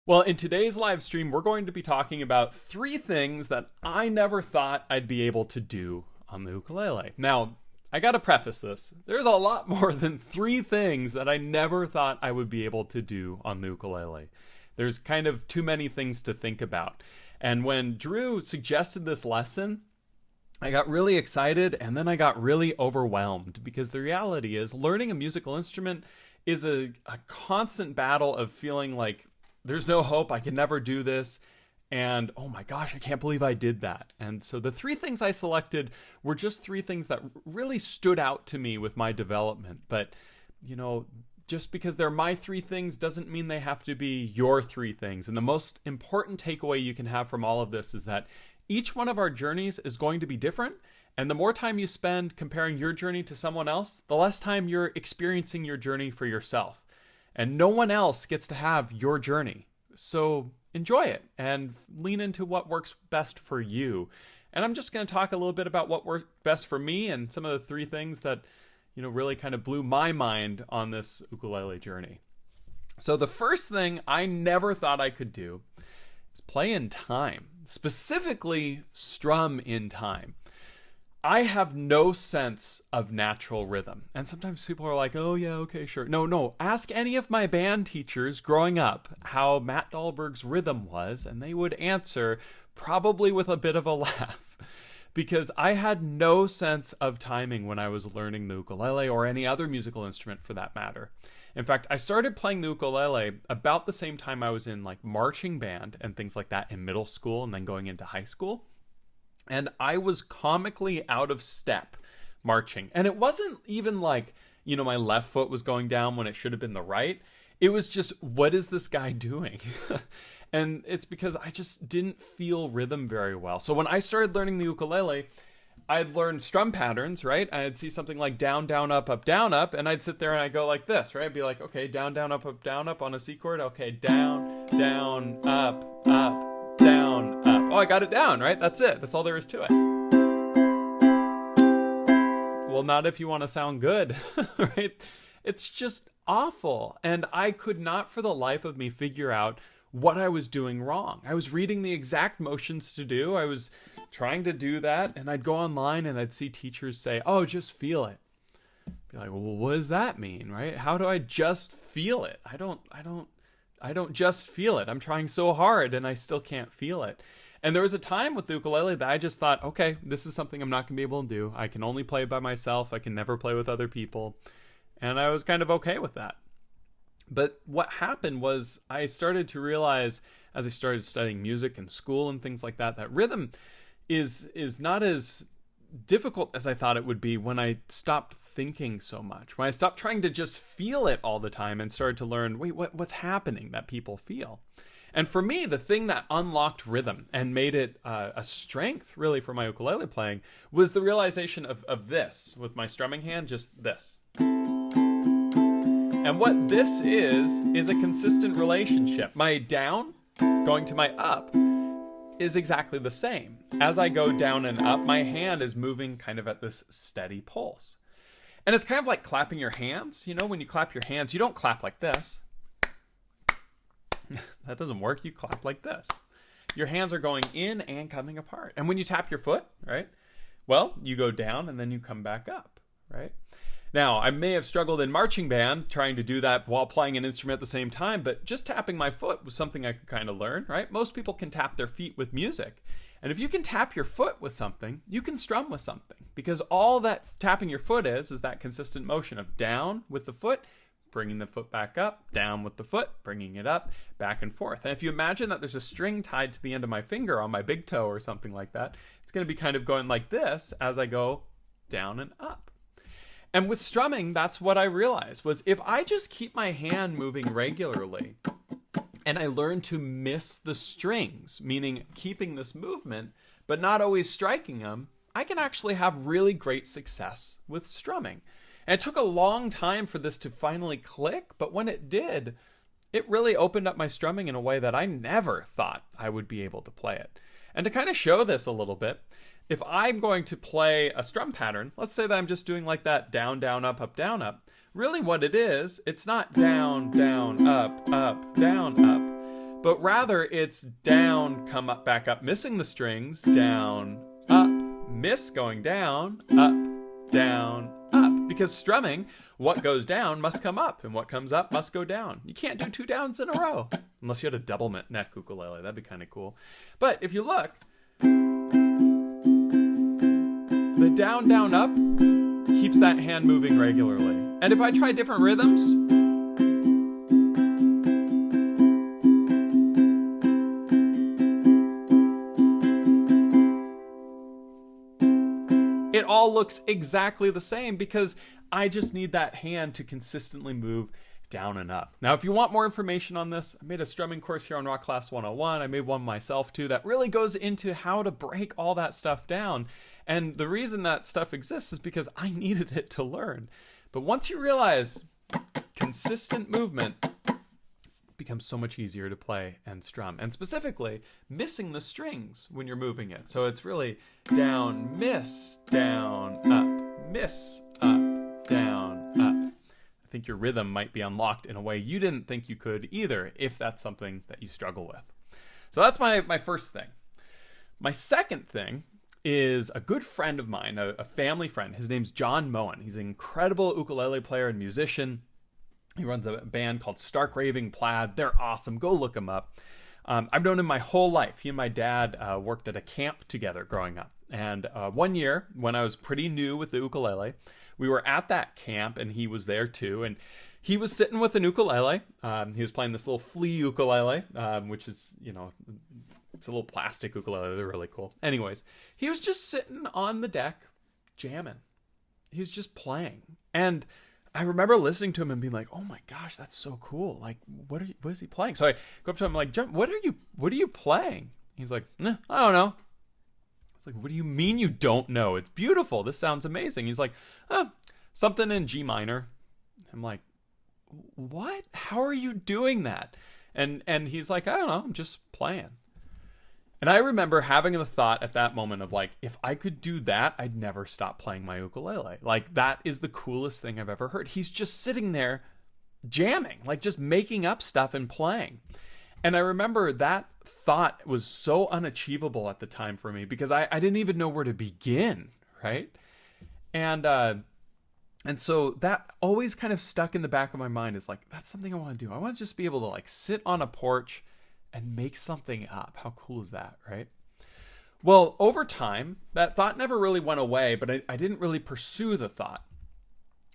Well, in today's live stream, we're going to be talking about three things that I never thought I'd be able to do on the ukulele. Now, I gotta preface this. There's a lot more than three things that I never thought I would be able to do on the ukulele. There's kind of too many things to think about. And when Drew suggested this lesson, I got really excited and then I got really overwhelmed because the reality is learning a musical instrument is a constant battle of feeling like there's no hope, I can never do this, and oh my gosh, I can't believe I did that. And so the three things I selected were just three things that really stood out to me with my development. But, you know, just because they're my three things doesn't mean they have to be your three things. And the most important takeaway you can have from all of this is that each one of our journeys is going to be different. And the more time you spend comparing your journey to someone else, the less time you're experiencing your journey for yourself. And no one else gets to have your journey. So enjoy it and lean into what works best for you. And I'm just going to talk a little bit about what worked best for me and some of the three things that, really kind of blew my mind on this ukulele journey. So the first thing I never thought I could do is play in time, specifically strum in time. I have no sense of natural rhythm. And sometimes people are like, oh yeah, okay, sure. No. Ask any of my band teachers growing up how Matt Dahlberg's rhythm was, and they would answer probably with a bit of a laugh. Because I had no sense of timing when I was learning the ukulele or any other musical instrument for that matter. In fact, I started playing the ukulele about the same time I was in like marching band and things like that in middle school and then going into high school. And I was comically out of step marching. And it wasn't even like, my left foot was going down when it should have been the right. It was just, what is this guy doing? And it's because I just didn't feel rhythm very well. So when I started learning the ukulele, I'd learn strum patterns, right? I'd see something like down, down, up, down, up. And I'd sit there and I'd go like this, right? I'd be like, okay, down, down, up, on a C chord. Okay, down, down, up, down, up. Oh, I got it down, right? That's it. That's all there is to it. Well, not if you want to sound good, right? It's just awful. And I could not for the life of me figure out what I was doing wrong. I was reading the exact motions to do. I was trying to do that. And I'd go online and I'd see teachers say, oh, just feel it. Be like, well, what does that mean, right? How do I just feel it? I don't just feel it. I'm trying so hard and I still can't feel it. And there was a time with the ukulele that I just thought, okay, this is something I'm not going to be able to do. I can only play by myself. I can never play with other people. And I was kind of okay with that. But what happened was I started to realize as I started studying music in school and things like that, that rhythm is not as difficult as I thought it would be when I stopped thinking so much, when I stopped trying to just feel it all the time and started to learn, wait, what's happening that people feel? And for me, the thing that unlocked rhythm and made it a strength really for my ukulele playing was the realization of this with my strumming hand, just this. And what this is a consistent relationship. My down going to my up is exactly the same. As I go down and up, my hand is moving kind of at this steady pulse. And it's kind of like clapping your hands. When you clap your hands, you don't clap like this. That doesn't work. You clap like this. Your hands are going in and coming apart. And when you tap your foot, right? Well, you go down and then you come back up, right? Now, I may have struggled in marching band trying to do that while playing an instrument at the same time, but just tapping my foot was something I could kind of learn, right? Most people can tap their feet with music. And if you can tap your foot with something, you can strum with something. Because all that tapping your foot is that consistent motion of down with the foot, bringing the foot back up, down with the foot, bringing it up, back and forth. And if you imagine that there's a string tied to the end of my finger on my big toe or something like that, it's going to be kind of going like this as I go down and up. And with strumming, that's what I realized was if I just keep my hand moving regularly and I learn to miss the strings, meaning keeping this movement, but not always striking them, I can actually have really great success with strumming. And it took a long time for this to finally click, but when it did, it really opened up my strumming in a way that I never thought I would be able to play it. And to kind of show this a little bit, if I'm going to play a strum pattern, let's say that I'm just doing like that down, down, up, down, up. Really what it is, it's not down, down, up, down, up. but rather it's down, come up, back up, missing the strings, down, up, miss, going down, up. Because strumming, what goes down must come up, and what comes up must go down. You can't do two downs in a row, unless you had a double neck ukulele. That'd be kind of cool. But if you look, the down, down, up keeps that hand moving regularly. And if I try different rhythms, it all looks exactly the same because I just need that hand to consistently move down and up. Now, if you want more information on this, I made a strumming course here on Rock Class 101. I made one myself too that really goes into how to break all that stuff down. And the reason that stuff exists is because I needed it to learn. But once you realize consistent movement, it becomes so much easier to play and strum. And specifically, missing the strings when you're moving it. So it's really down, miss, down, up, miss, up, down, up. I think your rhythm might be unlocked in a way you didn't think you could either, if that's something that you struggle with. So that's my first thing. My second thing is a good friend of mine, a family friend. His name's John Moen. He's an incredible ukulele player and musician. He runs a band called Stark Raving Plaid. They're awesome. Go look them up. I've known him my whole life. He and my dad worked at a camp together growing up. And one year, when I was pretty new with the ukulele, we were at that camp, and he was there too. And he was sitting with an ukulele. He was playing this little flea ukulele, which is, it's a little plastic ukulele. They're really cool. Anyways, he was just sitting on the deck, jamming. He was just playing. And I remember listening to him and being like, "Oh my gosh, that's so cool! Like, what is he playing?" So I go up to him, I'm like, "John, what are you playing?" He's like, "I don't know." It's like, "What do you mean you don't know? It's beautiful. This sounds amazing." He's like, "Something in G minor." I'm like, "What? How are you doing that?" And he's like, "I don't know. I'm just playing." And I remember having the thought at that moment of like, if I could do that, I'd never stop playing my ukulele. Like, that is the coolest thing I've ever heard. He's just sitting there jamming, like just making up stuff and playing. And I remember that thought was so unachievable at the time for me because I didn't even know where to begin, right? And so that always kind of stuck in the back of my mind is like, that's something I want to do. I want to just be able to like sit on a porch and make something up. How cool is that, right? Well, over time, that thought never really went away, but I didn't really pursue the thought.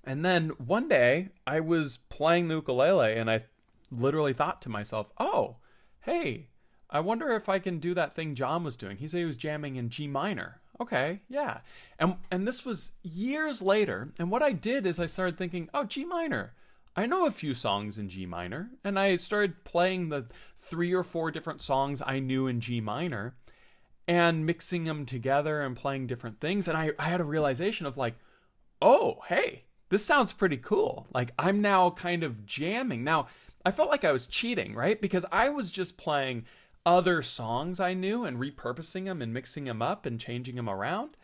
And then one day, I was playing the ukulele, and I literally thought to myself, "Oh, hey, I wonder if I can do that thing John was doing." He said he was jamming in G minor. Okay, yeah. And this was years later, and what I did is I started thinking, oh, G minor. I know a few songs in G minor, and I started playing the 3 or 4 different songs I knew in G minor and mixing them together and playing different things. And I had a realization of like, oh, hey, this sounds pretty cool. Like, I'm now kind of jamming. Now, I felt like I was cheating, right? Because I was just playing other songs I knew and repurposing them and mixing them up and changing them around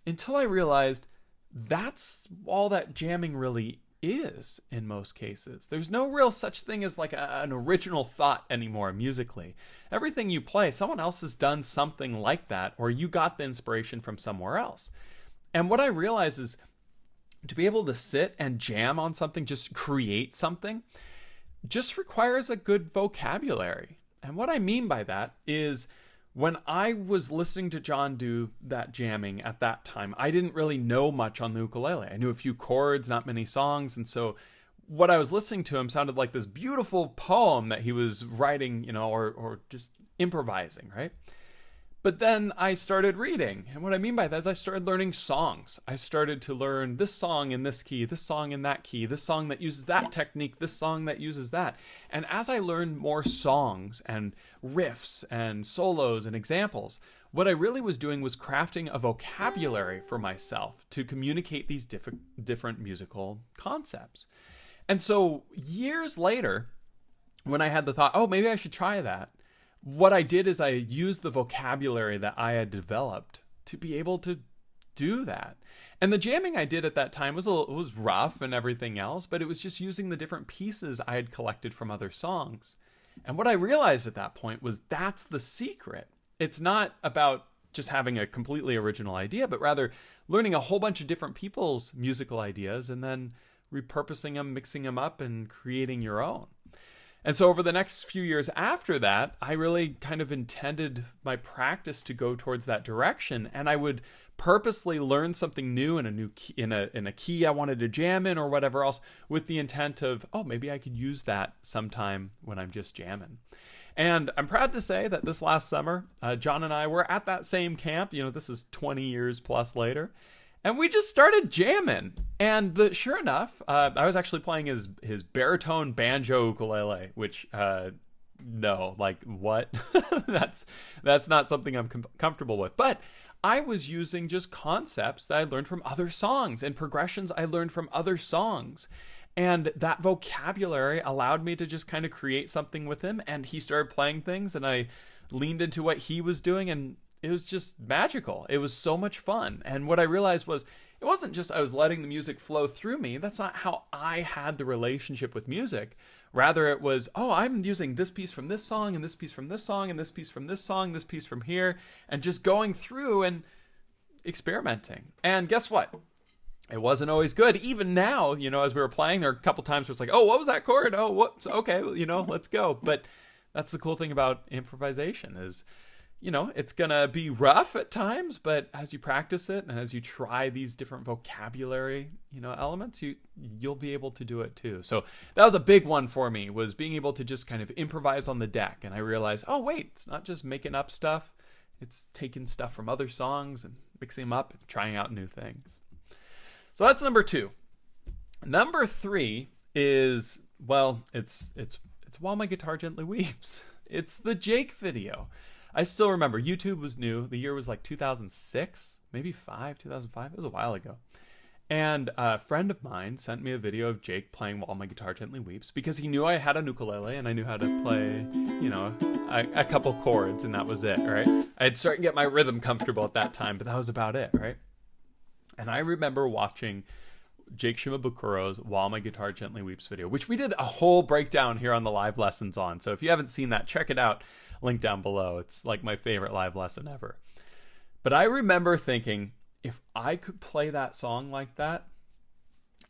until I realized that's all that jamming really is in most cases. There's no real such thing as like an original thought anymore musically. Everything you play, someone else has done something like that, or you got the inspiration from somewhere else. And what I realize is to be able to sit and jam on something, just create something, just requires a good vocabulary. And what I mean by that is when I was listening to John do that jamming at that time, I didn't really know much on the ukulele. I knew a few chords, not many songs. And so what I was listening to him sounded like this beautiful poem that he was writing, or just improvising, right? But then I started reading. And what I mean by that is I started learning songs. I started to learn this song in this key, this song in that key, this song that uses that technique, this song that uses that. And as I learned more songs and riffs and solos and examples, what I really was doing was crafting a vocabulary for myself to communicate these different musical concepts. And so years later, when I had the thought, oh, maybe I should try that, what I did is I used the vocabulary that I had developed to be able to do that. And the jamming I did at that time was rough and everything else, but it was just using the different pieces I had collected from other songs. And what I realized at that point was that's the secret. It's not about just having a completely original idea, but rather learning a whole bunch of different people's musical ideas and then repurposing them, mixing them up, and creating your own. And so over the next few years after that, I really kind of intended my practice to go towards that direction. And I would purposely learn something new in a new key, in a key I wanted to jam in or whatever else, with the intent of, oh, maybe I could use that sometime when I'm just jamming. And I'm proud to say that this last summer, John and I were at that same camp. This is 20 years plus later. And we just started jamming. And sure enough, I was actually playing his baritone banjo ukulele, which, no, like what? That's not something I'm comfortable with. But I was using just concepts that I learned from other songs and progressions I learned from other songs. And that vocabulary allowed me to just kind of create something with him. And he started playing things and I leaned into what he was doing, and it was just magical. It was so much fun. And what I realized was it wasn't just I was letting the music flow through me. That's not how I had the relationship with music. Rather, it was, oh, I'm using this piece from this song and this piece from this song and this piece from this song, this piece from here, and just going through and experimenting. And guess what? It wasn't always good. Even now, as we were playing, there are a couple times where it's like, oh, what was that chord? Oh, whoops. Okay, let's go. But that's the cool thing about improvisation is, it's going to be rough at times, but as you practice it and as you try these different vocabulary, elements, you'll be able to do it too. So that was a big one for me, was being able to just kind of improvise on the deck. And I realized, oh, wait, it's not just making up stuff. It's taking stuff from other songs and mixing them up and trying out new things. So that's number 2. Number 3 is, well, it's While My Guitar Gently Weeps. It's the Jake video. I still remember YouTube was new. The year was like 2006, maybe 2005. It was a while ago. And a friend of mine sent me a video of Jake playing While My Guitar Gently Weeps because he knew I had a ukulele and I knew how to play, a couple chords, and that was it, right? I had started to get my rhythm comfortable at that time, but that was about it, right? And I remember watching Jake Shimabukuro's While My Guitar Gently Weeps video, which we did a whole breakdown here on the live lessons on. So if you haven't seen that, check it out. Link down below. It's like my favorite live lesson ever. But I remember thinking, if I could play that song like that,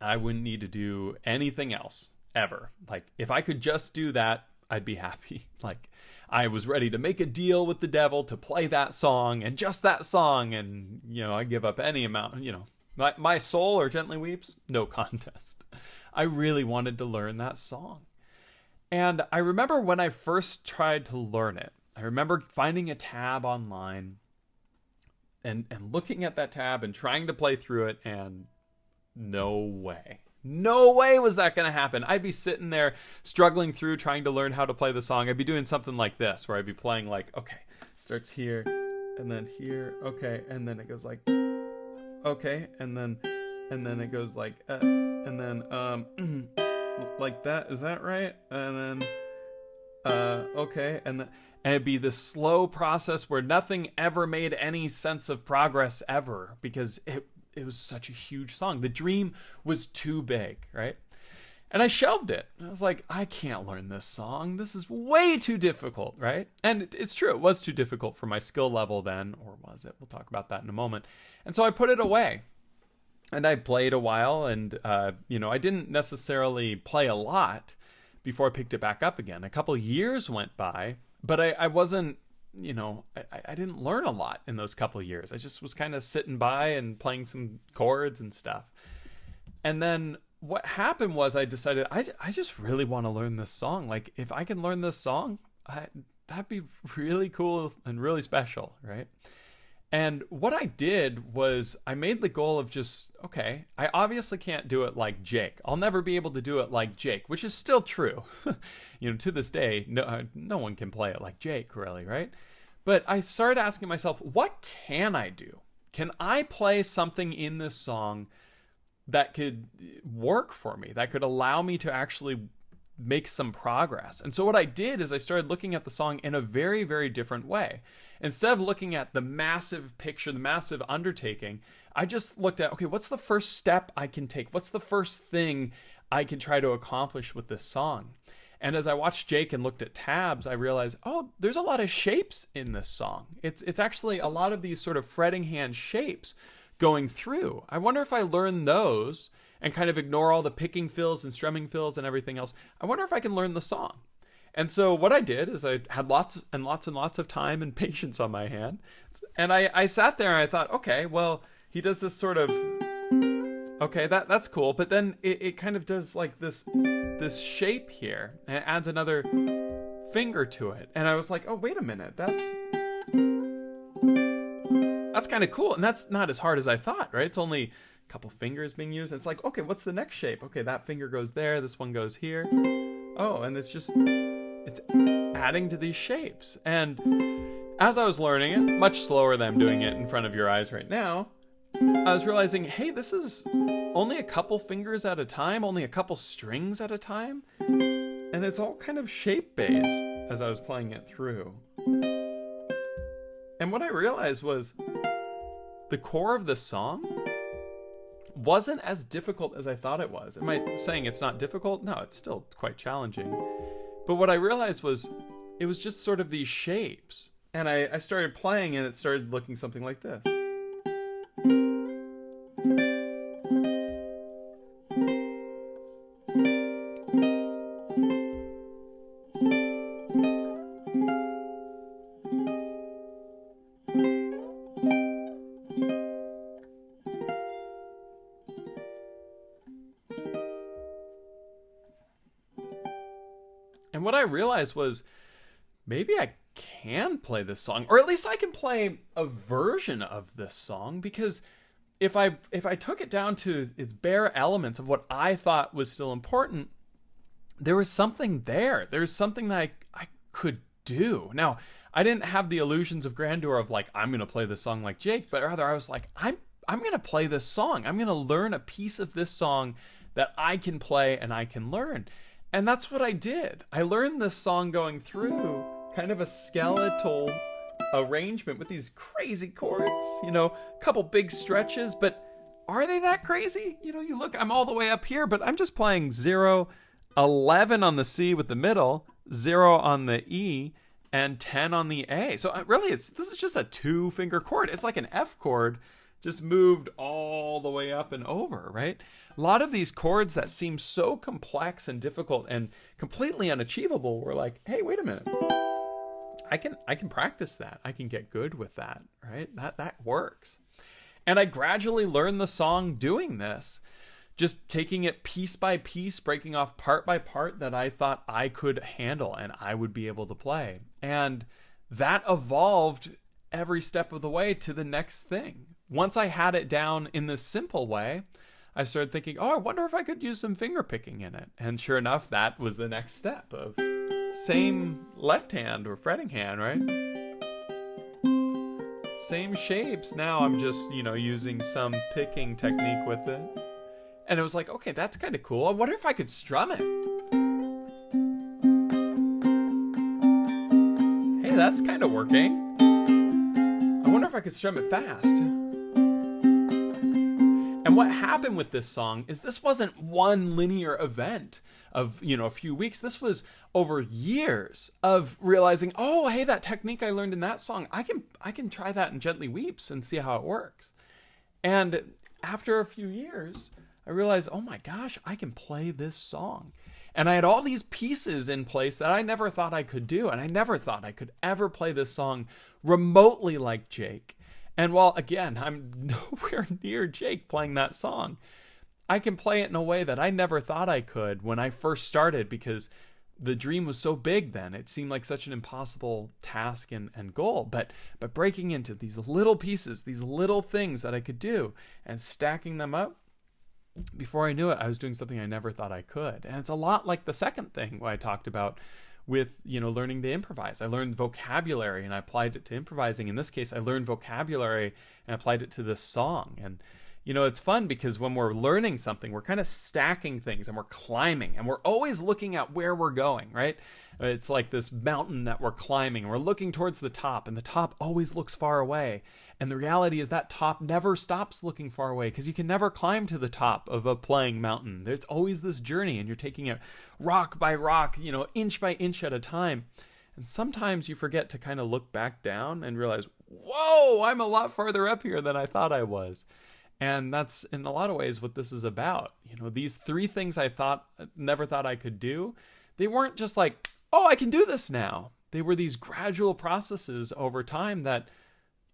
I wouldn't need to do anything else ever. Like, if I could just do that, I'd be happy. Like, I was ready to make a deal with the devil to play that song and just that song. And, I give up any amount, my soul or Gently Weeps, no contest. I really wanted to learn that song. And I remember when I first tried to learn it, I remember finding a tab online and looking at that tab and trying to play through it, and no way was that going to happen. I'd be sitting there struggling through trying to learn how to play the song. I'd be doing something like this, where I'd be playing like, okay, starts here and then here, okay, and then it goes like, okay, and then it goes like, and then like that. Is that right? And then okay, and it'd be this slow process where nothing ever made any sense of progress ever, because it was such a huge song. The dream was too big, right? And I shelved it. I was like, I can't learn this song. This is way too difficult, right? And it's true. It was too difficult for my skill level then, or was it? We'll talk about that in a moment. And so I put it away. And I played a while, and, I didn't necessarily play a lot before I picked it back up again. A couple of years went by, but I wasn't, I didn't learn a lot in those couple of years. I just was kind of sitting by and playing some chords and stuff. And then what happened was I decided I just really want to learn this song. Like, if I can learn this song, that'd be really cool and really special, right? And what I did was I made the goal of just, okay, I obviously can't do it like Jake. I'll never be able to do it like Jake, which is still true. To this day, no one can play it like Jake, really, right? But I started asking myself, what can I do? Can I play something in this song that could work for me, that could allow me to actually make some progress? And so what I did is I started looking at the song in a very, very different way. Instead of looking at the massive picture, the massive undertaking, I just looked at, okay, what's the first step I can take? What's the first thing I can try to accomplish with this song? And as I watched Jake and looked at tabs, I realized, oh, there's a lot of shapes in this song. It's actually a lot of these sort of fretting hand shapes going through. I wonder if I learn those and kind of ignore all the picking fills and strumming fills and everything else. I wonder if I can learn the song. And so what I did is I had lots and lots and lots of time and patience on my hand. And I sat there and I thought, okay, well, he does this sort of, okay, that's cool. But then it kind of does like this shape here, and it adds another finger to it. And I was like, oh, wait a minute, that's kind of cool. And that's not as hard as I thought, right? It's only a couple fingers being used. It's like, okay, what's the next shape? Okay, that finger goes there, this one goes here. Oh, and it's adding to these shapes. And as I was learning it, much slower than I'm doing it in front of your eyes right now, I was realizing, hey, this is only a couple fingers at a time, only a couple strings at a time. And it's all kind of shape-based as I was playing it through. And what I realized was the core of the song wasn't as difficult as I thought it was. Am I saying it's not difficult? No, it's still quite challenging. But what I realized was it was just sort of these shapes. And I started playing and it started looking something like this. And what I realized was maybe I can play this song, or at least I can play a version of this song, because if I took it down to its bare elements of what I thought was still important, there was something there. There's something that I could do. Now, I didn't have the illusions of grandeur of like, I'm going to play this song like Jake, but rather I was like, I'm going to play this song. I'm going to learn a piece of this song that I can play and I can learn. And that's what I did. I learned this song going through kind of a skeletal arrangement with these crazy chords, a couple big stretches, but are they that crazy? You look, I'm all the way up here, but I'm just playing 0, 11 on the C with the middle, 0 on the E, and 10 on the A. So really, this is just a 2-finger chord. It's like an F chord just moved all the way up and over, right? A lot of these chords that seem so complex and difficult and completely unachievable were like, hey, wait a minute. I can practice that. I can get good with that, right? That works. And I gradually learned the song doing this, just taking it piece by piece, breaking off part by part that I thought I could handle and I would be able to play. And that evolved every step of the way to the next thing. Once I had it down in this simple way, I started thinking, oh, I wonder if I could use some finger picking in it. And sure enough, that was the next step of same left hand or fretting hand, right? Same shapes. Now I'm just, using some picking technique with it. And it was like, okay, that's kind of cool. I wonder if I could strum it. Hey, that's kind of working. I wonder if I could strum it fast. And what happened with this song is this wasn't one linear event of, a few weeks. This was over years of realizing, oh, hey, that technique I learned in that song, I can try that in Gently Weeps and see how it works. And after a few years, I realized, oh my gosh, I can play this song. And I had all these pieces in place that I never thought I could do. And I never thought I could ever play this song remotely like Jake. And while, again, I'm nowhere near Jake playing that song, I can play it in a way that I never thought I could when I first started, because the dream was so big then. It seemed like such an impossible task and goal. But breaking into these little pieces, these little things that I could do and stacking them up, before I knew it, I was doing something I never thought I could. And it's a lot like the second thing I talked about with, learning to improvise. I learned vocabulary and I applied it to improvising. In this case, I learned vocabulary and applied it to this song. And it's fun because when we're learning something, we're kind of stacking things and we're climbing and we're always looking at where we're going, right? It's like this mountain that we're climbing and we're looking towards the top, and the top always looks far away. And the reality is that top never stops looking far away, because you can never climb to the top of a playing mountain. There's always this journey, and you're taking it rock by rock, inch by inch at a time. And sometimes you forget to kind of look back down and realize, whoa, I'm a lot farther up here than I thought I was. And that's in a lot of ways what this is about. These 3 things I never thought I could do, they weren't just like, oh, I can do this now. They were these gradual processes over time that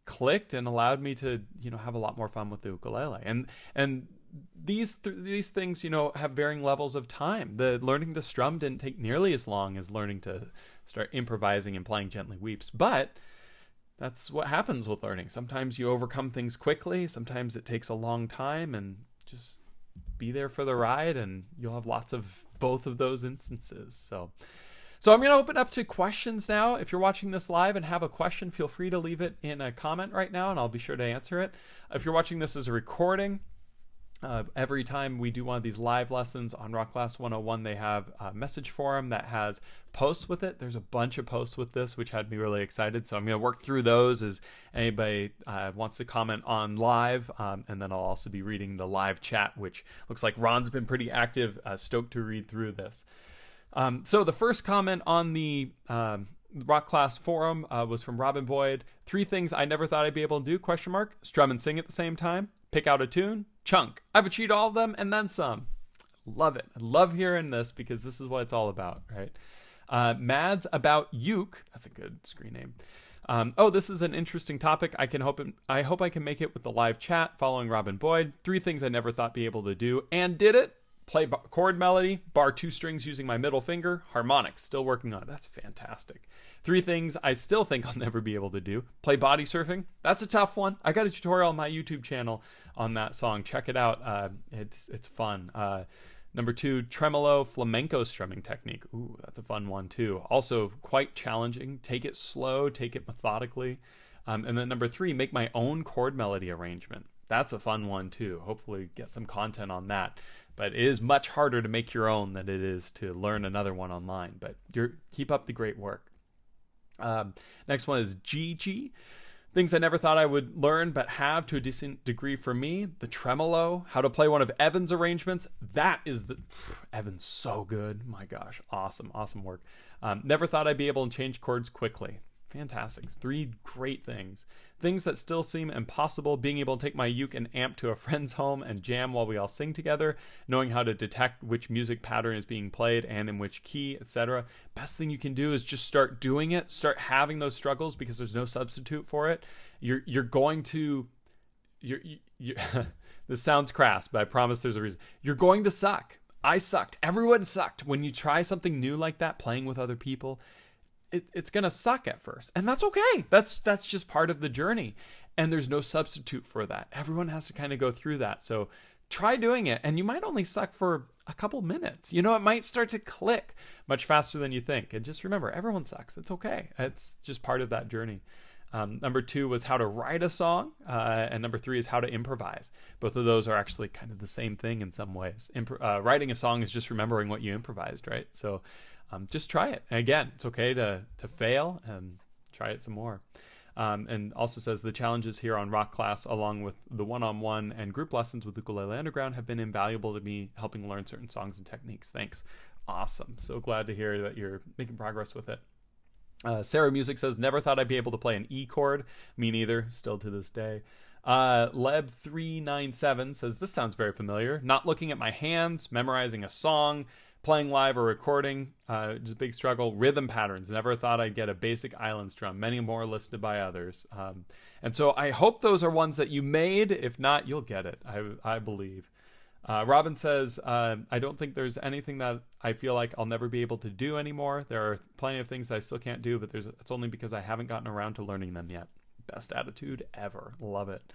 clicked and allowed me to, have a lot more fun with the ukulele. And these things, have varying levels of time. The learning to strum didn't take nearly as long as learning to start improvising and playing Gently Weeps. But that's what happens with learning. Sometimes you overcome things quickly. Sometimes it takes a long time, and just be there for the ride, and you'll have lots of both of those instances. So I'm going to open up to questions now. If you're watching this live and have a question, feel free to leave it in a comment right now, and I'll be sure to answer it. If you're watching this as a recording, every time we do one of these live lessons on Rock Class 101, they have a message forum that has posts with it. There's a bunch of posts with this, which had me really excited. So I'm going to work through those as anybody wants to comment on live. And then I'll also be reading the live chat, which looks like Ron's been pretty active. Stoked to read through this. So the first comment on the Rock Class forum was from Robin Boyd. 3 things I never thought I'd be able to do, ? Strum and sing at the same time. Pick out a tune. Chunk. I've achieved all of them and then some. Love it. I love hearing this because this is what it's all about, right? Mads about uke. That's a good screen name. This is an interesting topic. I hope I can make it with the live chat following Robin Boyd. 3 things I never thought be able to do and did it. Play chord melody, bar 2 strings using my middle finger, harmonics, still working on it. That's fantastic. 3 things I still think I'll never be able to do. Play body surfing. That's a tough one. I got a tutorial on my YouTube channel on that song. Check it out. It's fun. Number 2, tremolo flamenco strumming technique. Ooh, that's a fun one too. Also quite challenging. Take it slow, take it methodically. And then number 3, make my own chord melody arrangement. That's a fun one too. Hopefully get some content on that. But it is much harder to make your own than it is to learn another one online. But keep up the great work. Next one is GG. Things I never thought I would learn but have to a decent degree for me. The tremolo, how to play one of Evan's arrangements. Evan's so good. My gosh, awesome work. Never thought I'd be able to change chords quickly. Fantastic. 3 great things. Things that still seem impossible. Being able to take my uke and amp to a friend's home and jam while we all sing together. Knowing how to detect which music pattern is being played and in which key, etc. Best thing you can do is just start doing it. Start having those struggles because there's no substitute for it. You're going to... This sounds crass, but I promise there's a reason. You're going to suck. I sucked. Everyone sucked. When you try something new like that, playing with other people... It's going to suck at first. And that's okay. That's just part of the journey. And there's no substitute for that. Everyone has to kind of go through that. So try doing it. And you might only suck for a couple minutes. It might start to click much faster than you think. And just remember, everyone sucks. It's okay. It's just part of that journey. Number 2 was how to write a song. And number 3 is how to improvise. Both of those are actually kind of the same thing in some ways. Writing a song is just remembering what you improvised, right? So just try it. And again, it's okay to fail and try it some more. And also says the challenges here on Rock Class, along with the one-on-one and group lessons with Ukulele Underground, have been invaluable to me, helping learn certain songs and techniques. Thanks. Awesome. So glad to hear that you're making progress with it. Sarah Music says, never thought I'd be able to play an E chord. Me neither, still to this day. Leb397 says, this sounds very familiar. Not looking at my hands, memorizing a song, playing live or recording, just a big struggle. Rhythm patterns, never thought I'd get a basic island strum. Many more listed by others. And so I hope those are ones that you made. If not, you'll get it, I believe. Robin says, I don't think there's anything that I feel like I'll never be able to do anymore. There are plenty of things that I still can't do, but it's only because I haven't gotten around to learning them yet. Best attitude ever. Love it.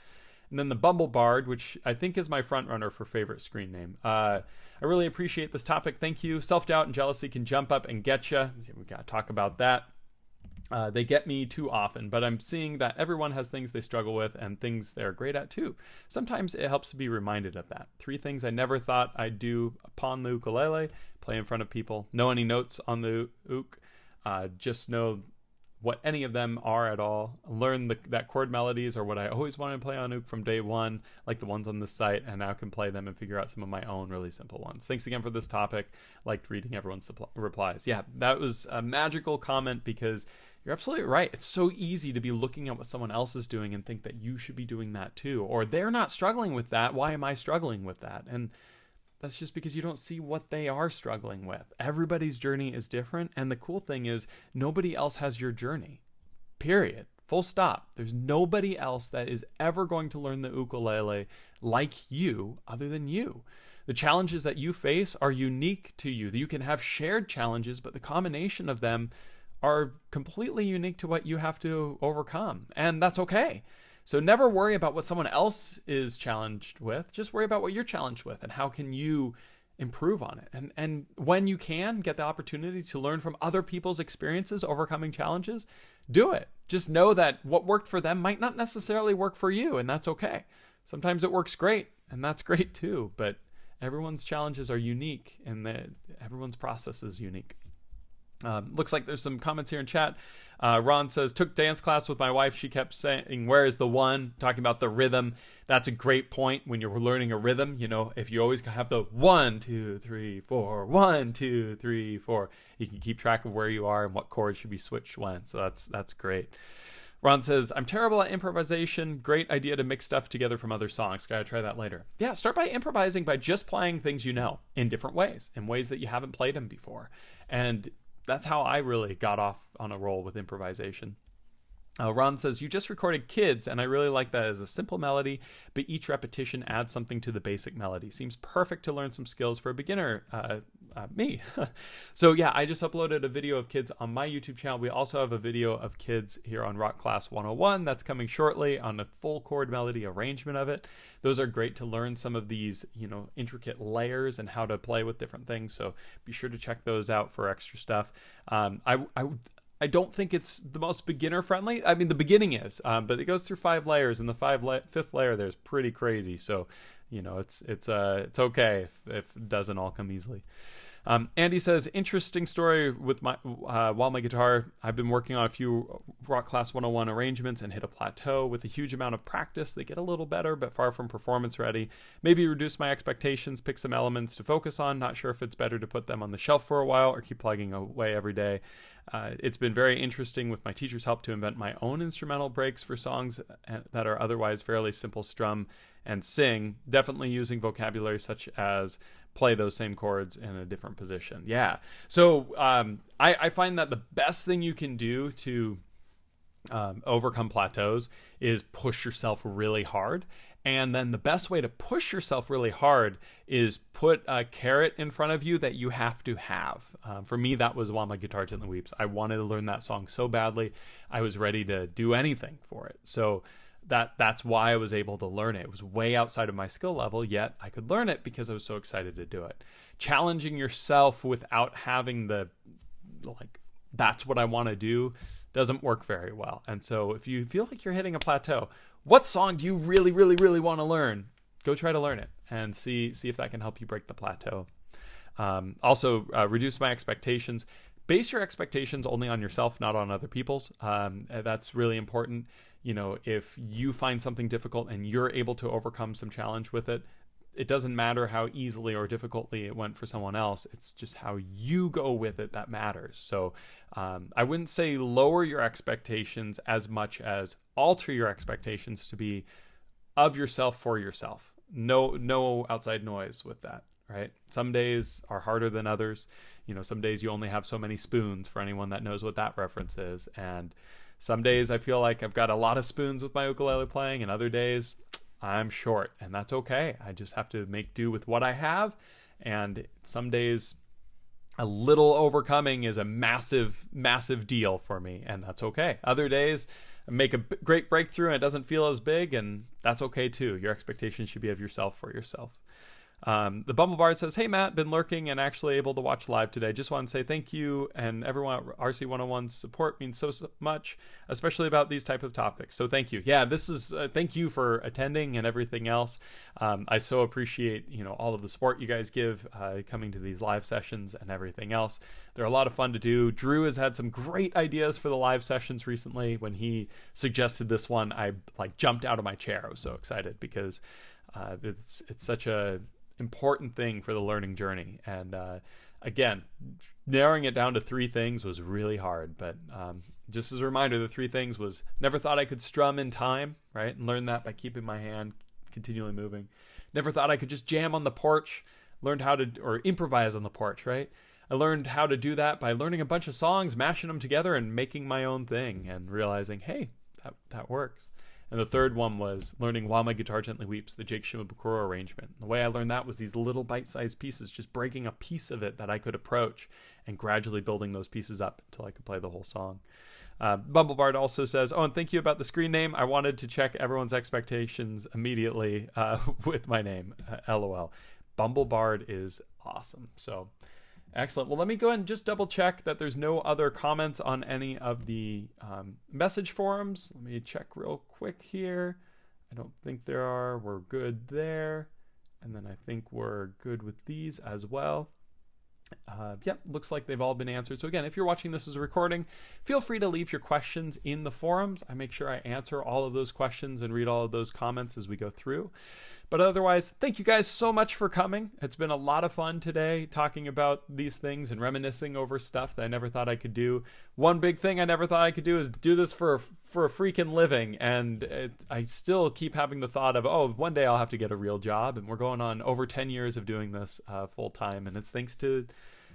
And then the Bumble Bard, which I think is my front runner for favorite screen name. I really appreciate this topic. Thank you. Self-doubt and jealousy can jump up and get you. We got to talk about that. They get me too often, but I'm seeing that everyone has things they struggle with and things they're great at too. Sometimes it helps to be reminded of that. 3 things I never thought I'd do upon the ukulele: play in front of people, know any notes on the uk, just know what any of them are at all, learn that chord melodies are what I always wanted to play on uk from day one, like the ones on this site, and now can play them and figure out some of my own really simple ones. Thanks again for this topic. Liked reading everyone's replies. Yeah, that was a magical comment, because you're absolutely right. It's so easy to be looking at what someone else is doing and think that you should be doing that too. Or they're not struggling with that. Why am I struggling with that? And that's just because you don't see what they are struggling with. Everybody's journey is different. And the cool thing is nobody else has your journey. Period. Full stop. There's nobody else that is ever going to learn the ukulele like you other than you. The challenges that you face are unique to you. You can have shared challenges, but the combination of them are completely unique to what you have to overcome. And that's okay. So never worry about what someone else is challenged with. Just worry about what you're challenged with and how can you improve on it. And when you can get the opportunity to learn from other people's experiences overcoming challenges, do it. Just know that what worked for them might not necessarily work for you, and that's okay. Sometimes it works great, and that's great too. But everyone's challenges are unique, and everyone's process is unique. Looks like there's some comments here in chat. Ron says, took dance class with my wife. She kept saying, where is the one? Talking about the rhythm. That's a great point when you're learning a rhythm. You know, if you always have the 1, 2, 3, 4, 1, 2, 3, 4, you can keep track of where you are and what chords should be switched when. So that's great. Ron says, I'm terrible at improvisation. Great idea to mix stuff together from other songs. Gotta try that later. Yeah, start by improvising by just playing things you know in different ways, in ways that you haven't played them before. And that's how I really got off on a roll with improvisation. Ron says, you just recorded Kids, and I really like that as a simple melody, but each repetition adds something to the basic melody. Seems perfect to learn some skills for a beginner, me. So yeah, I just uploaded a video of Kids on my YouTube channel. We also have a video of Kids here on Rock Class 101 that's coming shortly on a full chord melody arrangement of it. Those are great to learn some of these, intricate layers and how to play with different things. So be sure to check those out for extra stuff. I don't think it's the most beginner friendly. I mean, the beginning is, but it goes through 5 layers, and the fifth layer there's pretty crazy. So, it's okay if it doesn't all come easily. Andy says, interesting story with while my guitar. I've been working on a few Rock Class 101 arrangements and hit a plateau. With a huge amount of practice, they get a little better, but far from performance ready. Maybe reduce my expectations, pick some elements to focus on. Not sure if it's better to put them on the shelf for a while or keep plugging away every day. It's been very interesting with my teacher's help to invent my own instrumental breaks for songs that are otherwise fairly simple strum and sing, definitely using vocabulary such as play those same chords in a different position. Yeah. So I find that the best thing you can do to overcome plateaus is push yourself really hard. And then the best way to push yourself really hard is put a carrot in front of you that you have to have. For me, that was While My Guitar Gently Weeps. I wanted to learn that song so badly. I was ready to do anything for it. So that's why I was able to learn it. It was way outside of my skill level, yet I could learn it because I was so excited to do it. Challenging yourself without having that's what I want to do doesn't work very well. And so if you feel like you're hitting a plateau, what song do you really, really, really want to learn? Go try to learn it and see if that can help you break the plateau. Also, reduce my expectations. Base your expectations only on yourself, not on other people's. That's really important. If you find something difficult and you're able to overcome some challenge with it, it doesn't matter how easily or difficultly it went for someone else. It's just how you go with it that matters. So I wouldn't say lower your expectations as much as alter your expectations to be of yourself for yourself. No outside noise with that, right? Some days are harder than others. Some days you only have so many spoons, for anyone that knows what that reference is. And some days I feel like I've got a lot of spoons with my ukulele playing, and other days I'm short, and that's okay. I just have to make do with what I have. And some days a little overcoming is a massive, massive deal for me, and that's okay. Other days I make a great breakthrough and it doesn't feel as big, and that's okay too. Your expectations should be of yourself for yourself. The Bumblebard says, "Hey Matt, been lurking and actually able to watch live today. Just want to say thank you, and everyone at RC 101's support means so much, especially about these type of topics. So thank you. Yeah, this is thank you for attending and everything else. I so appreciate all of the support you guys give coming to these live sessions and everything else. They're a lot of fun to do. Drew has had some great ideas for the live sessions recently. When he suggested this one, I jumped out of my chair. I was so excited because it's such a important thing for the learning journey. And again, narrowing it down to 3 things was really hard. But just as a reminder, the 3 things was never thought I could strum in time, right? And learn that by keeping my hand continually moving. Never thought I could just jam on the porch. Learned how to, or improvise on the porch, right? I learned how to do that by learning a bunch of songs, mashing them together, and making my own thing, and realizing, hey, that works. And the third one was learning While My Guitar Gently Weeps, the Jake Shimabukuro arrangement. The way I learned that was these little bite-sized pieces, just breaking a piece of it that I could approach and gradually building those pieces up until I could play the whole song. Bumblebard also says, "Oh, and thank you about the screen name. I wanted to check everyone's expectations immediately with my name. LOL. Bumblebard is awesome." So excellent. Well, let me go ahead and just double check that there's no other comments on any of the message forums. Let me check real quick here. I don't think there are. We're good there. And then I think we're good with these as well. Yep, looks like they've all been answered. So again, if you're watching this as a recording, feel free to leave your questions in the forums. I make sure I answer all of those questions and read all of those comments as we go through. But otherwise, thank you guys so much for coming. It's been a lot of fun today talking about these things and reminiscing over stuff that I never thought I could do. One big thing I never thought I could do is do this for a freaking living. And I still keep having the thought of, oh, one day I'll have to get a real job. And we're going on over 10 years of doing this full time. And it's thanks to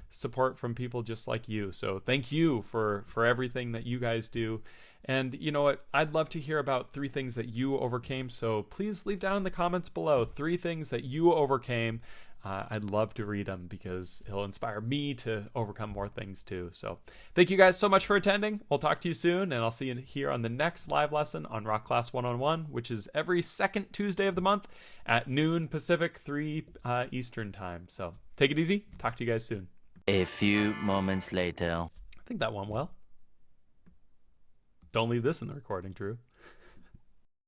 support from people just like you. So thank you for everything that you guys do. And you know what? I'd love to hear about 3 things that you overcame. So please leave down in the comments below 3 things that you overcame. I'd love to read them because it'll inspire me to overcome more things too. So thank you guys so much for attending. We'll talk to you soon, and I'll see you here on the next live lesson on Rock Class 101, which is every second Tuesday of the month at noon Pacific, 3 Eastern time. So take it easy. Talk to you guys soon. A few moments later. I think that went well. Don't leave this in the recording, Drew.